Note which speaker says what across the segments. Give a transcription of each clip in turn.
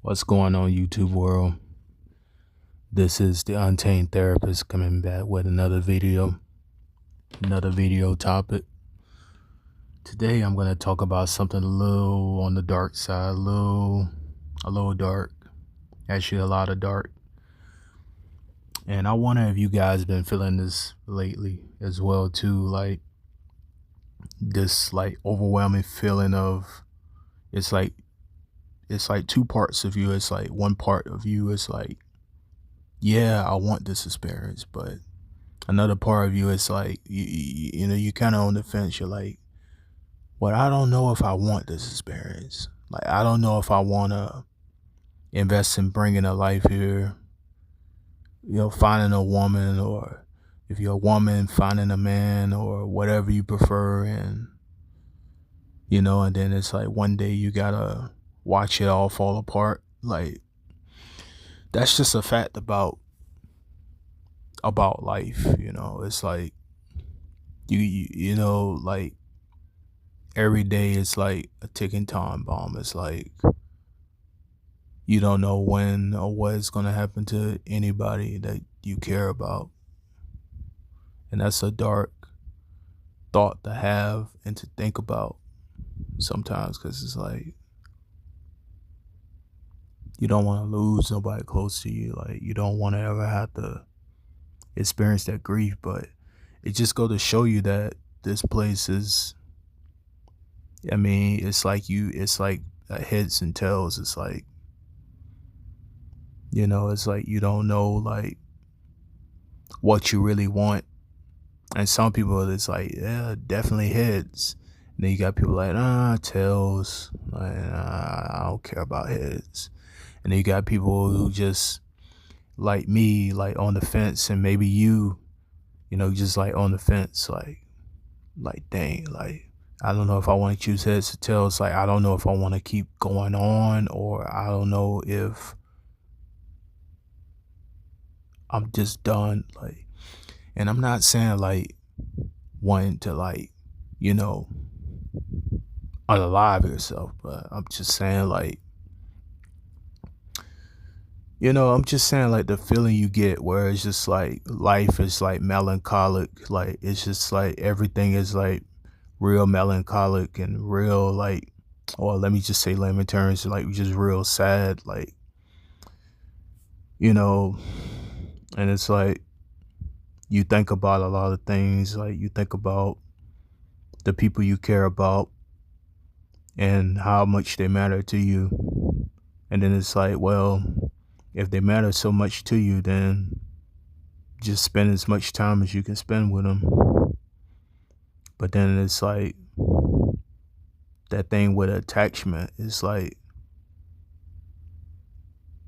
Speaker 1: What's going on, YouTube world? This is the Untamed Therapist coming back with another video topic. Today I'm going to talk about something a little on the dark side, a little dark, actually a lot of dark. And I wonder if you guys been feeling this lately as well too, like this overwhelming feeling of it's like two parts of you. It's like one part of you is like, yeah, I want this experience, but another part of you is like, you kind of on the fence. You're like, well, I don't know if I want this experience. Like, I don't know if I want to invest in bringing a life here, finding a woman, or if you're a woman, finding a man, or whatever you prefer. And then it's like one day you gotta watch it all fall apart. Like, that's just a fact about life. It's like like every day is like a ticking time bomb. It's like you don't know when or what is going to happen to anybody that you care about. And that's a dark thought to have and to think about sometimes, because it's like you don't want to lose nobody close to you. Like, you don't want to ever have to experience that grief. But it just go to show you that this place is, it's like heads and tails. It's like, it's like you don't know like what you really want. And some people, it's like, yeah, definitely heads. And then you got people like, tails. Like, I don't care about heads. And then you got people who just like me, like on the fence, and maybe you, just like on the fence, like dang, like I don't know if I want to choose heads or tails. Like, I don't know if I want to keep going on, or I don't know if I'm just done. Like, and I'm not saying like wanting to like, unalive yourself, but I'm just saying like, I'm just saying like the feeling you get where it's just like life is like melancholic. Like, it's just like everything is like real melancholic and real like, or let me just say layman terms, like just real sad. Like, and it's like you think about a lot of things. Like, you think about the people you care about and how much they matter to you. And then it's like, well, if they matter so much to you, then just spend as much time as you can spend with them. But then it's like that thing with attachment. It's like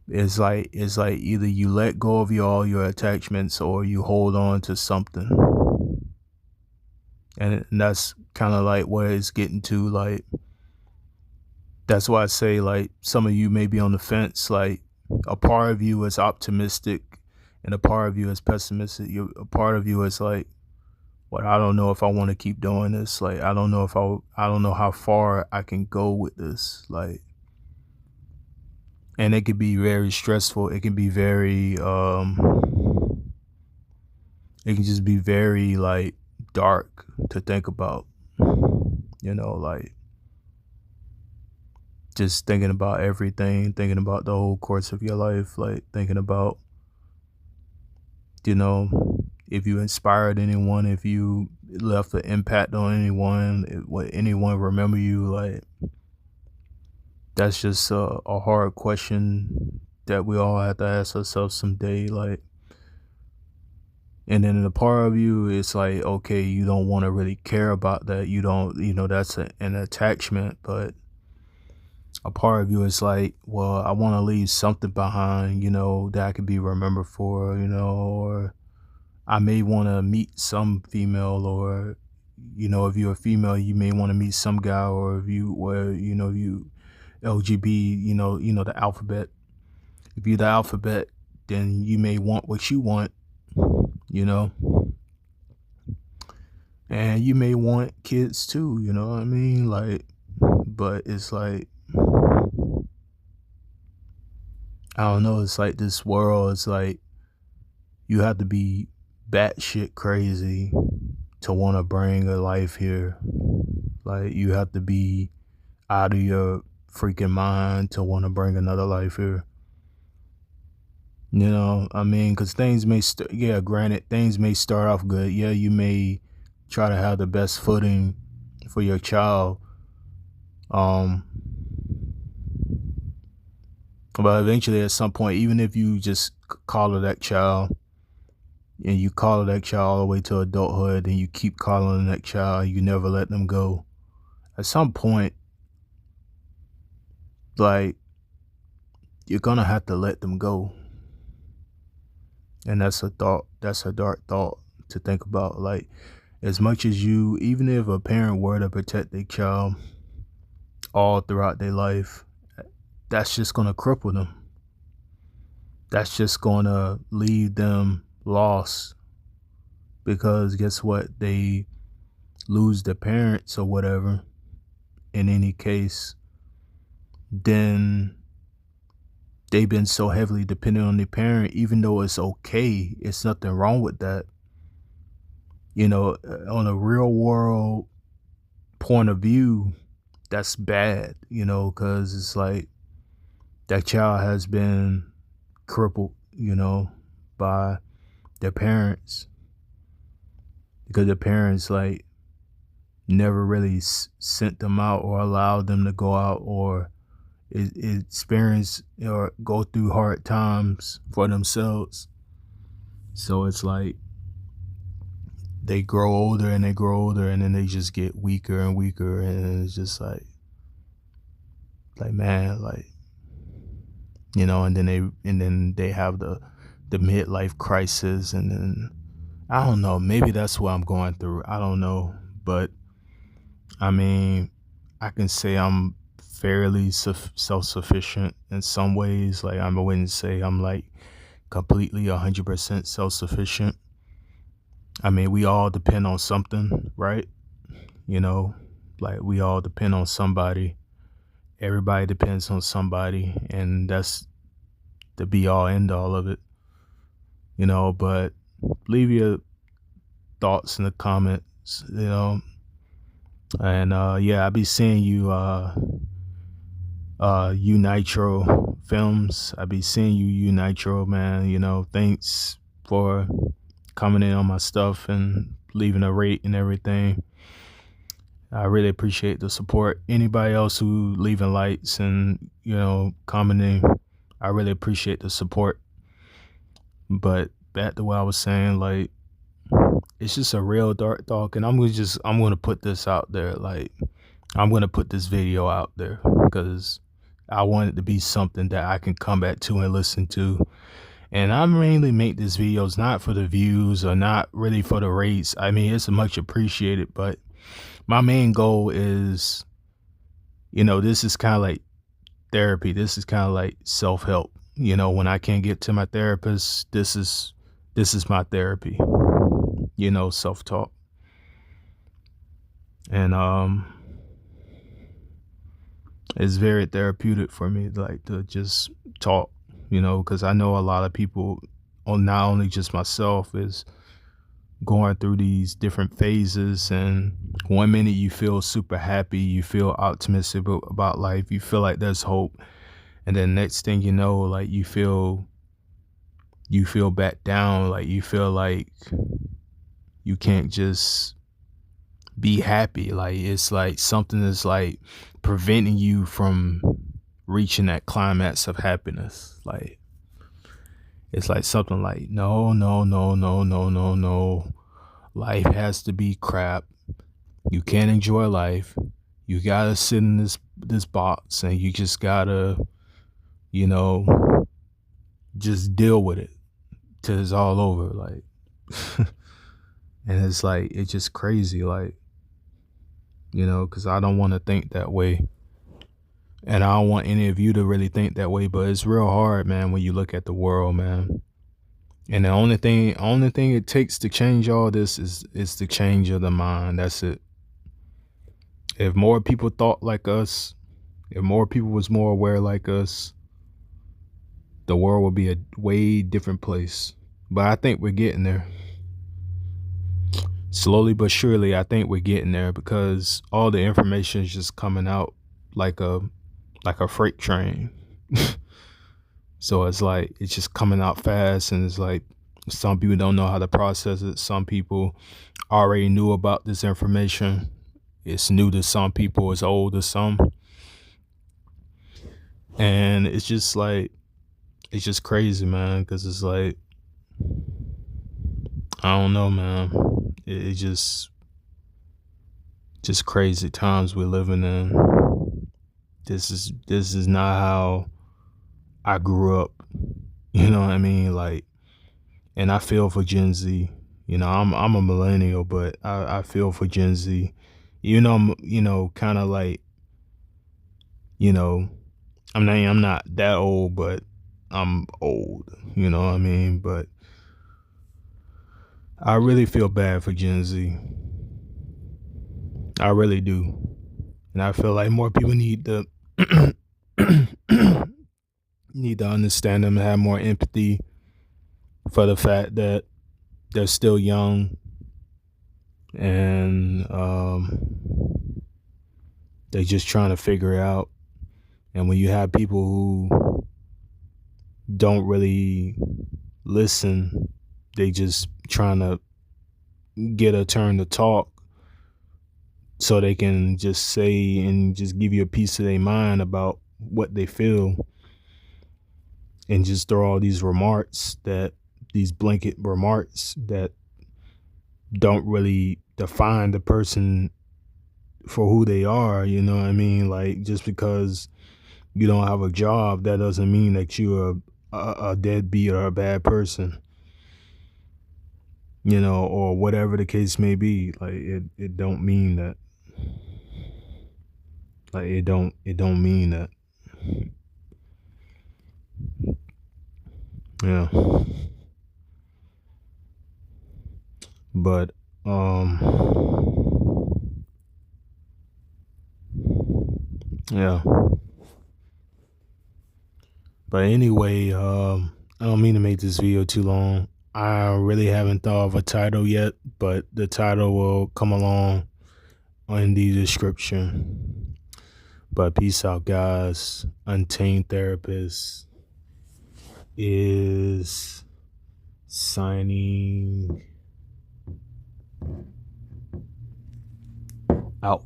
Speaker 1: either you let go of all your attachments or you hold on to something. And that's kind of like where it's getting to. Like, that's why I say like some of you may be on the fence. Like, a part of you is optimistic and a part of you is pessimistic. A part of you is like, well, I don't know if I want to keep doing this. Like, I don't know how far I can go with this. Like, and it could be very stressful. It can be very, it can just be very like dark to think about, like just thinking about everything, thinking about the whole course of your life, like thinking about, if you inspired anyone, if you left an impact on anyone, what anyone remember you. Like, that's just a hard question that we all have to ask ourselves someday. Like, and then the part of you is like, okay, you don't want to really care about that. You don't, that's an attachment. But a part of you is like, well, I want to leave something behind, that I could be remembered for, or I may want to meet some female, or, if you're a female, you may want to meet some guy, or if you were, you LGB, the alphabet. If you're the alphabet, then you may want what you want, and you may want kids too, you know what I mean? Like, but it's like, I don't know, it's like this world, it's like you have to be batshit crazy to want to bring a life here. Like you have to be out of your freaking mind to want to bring another life here. You know, I mean, because things may, yeah, granted, things may start off good. Yeah, you may try to have the best footing for your child. Um, but eventually at some point, even if you just collar that child and you collar that child all the way to adulthood and you keep collaring that child, you never let them go. At some point, like, you're gonna have to let them go. And that's a thought, that's a dark thought to think about. Like, as much as you, even if a parent were to protect their child all throughout their life, that's just gonna cripple them. That's just gonna leave them lost, because guess what? They lose their parents or whatever, in any case, then they've been so heavily dependent on their parent, even though it's okay, it's nothing wrong with that. You know, on a real world point of view, that's bad, you know, because it's like that child has been crippled, you know, by their parents, because their parents like never really sent them out or allowed them to go out or experience or go through hard times for themselves. So it's like they grow older and they grow older and then they just get weaker and weaker, and it's just like man, like, you know, and then they have the midlife crisis, and then I don't know, maybe that's what I'm going through. I don't know, but I mean, I can say I'm fairly self-sufficient in some ways. Like, I wouldn't say I'm like completely 100% self-sufficient. I mean, we all depend on something, right? You know, like we all depend on somebody. Everybody depends on somebody, and that's the be all end all of it, you know. But leave your thoughts in the comments, you know. And yeah, I'll be seeing you U Nitro Films. I'll be seeing you U Nitro, man. You know, thanks for coming in on my stuff and leaving a rate and everything. I really appreciate the support. Anybody else who leaving lights and, you know, commenting, I really appreciate the support. But back to what I was saying, like, it's just a real dark talk, and I'm gonna put this out there. Like, I'm gonna put this video out there because I want it to be something that I can come back to and listen to. And I mainly make these videos not for the views or not really for the rates. I mean, it's much appreciated, but my main goal is, you know, this is kind of like therapy. This is kind of like self-help. You know, when I can't get to my therapist, this is my therapy, you know, self-talk. And it's very therapeutic for me, like, to just talk, you know, because I know a lot of people, not only just myself, is going through these different phases, and one minute you feel super happy, you feel optimistic about life, you feel like there's hope, and then next thing you know, like, you feel back down, like you feel like you can't just be happy. Like, it's like something is like preventing you from reaching that climax of happiness. Like, it's like something like, no, no, no, no, no, no, no. Life has to be crap. You can't enjoy life. You gotta sit in this box, and you just gotta, you know, just deal with it till it's all over. Like, and it's like, it's just crazy. Like, you know, because I don't want to think that way. And I don't want any of you to really think that way, but it's real hard, man, when you look at the world, man. And the only thing it takes to change all this is the change of the mind. That's it. If more people thought like us, if more people was more aware like us, the world would be a way different place. But I think we're getting there. Slowly but surely, I think we're getting there because all the information is just coming out like a freight train. So it's like it's just coming out fast, and it's like some people don't know how to process it. Some people already knew about this information. It's new to some people, it's old to some. And it's just like it's just crazy, man, because it's like I don't know, man. It's just crazy times we're living in. This is not how I grew up. You know what I mean? Like, and I feel for Gen Z. You know, I'm a millennial, but I feel for Gen Z. Kind of like, you know, I'm not that old, but I'm old. You know what I mean? But I really feel bad for Gen Z. I really do. And I feel like more people need to need to understand them and have more empathy for the fact that they're still young and they're just trying to figure it out. And when you have people who don't really listen, they just trying to get a turn to talk so they can just say and just give you a piece of their mind about what they feel, and just throw all these blanket remarks that don't really define the person for who they are. You know what I mean? Like, just because you don't have a job, that doesn't mean that you're a deadbeat or a bad person, you know, or whatever the case may be. Like, it don't mean that. Like, it don't mean that. Yeah. But yeah. But anyway, I don't mean to make this video too long. I really haven't thought of a title yet, but the title will come along in the description. But peace out, guys. Untamed Therapist is signing out.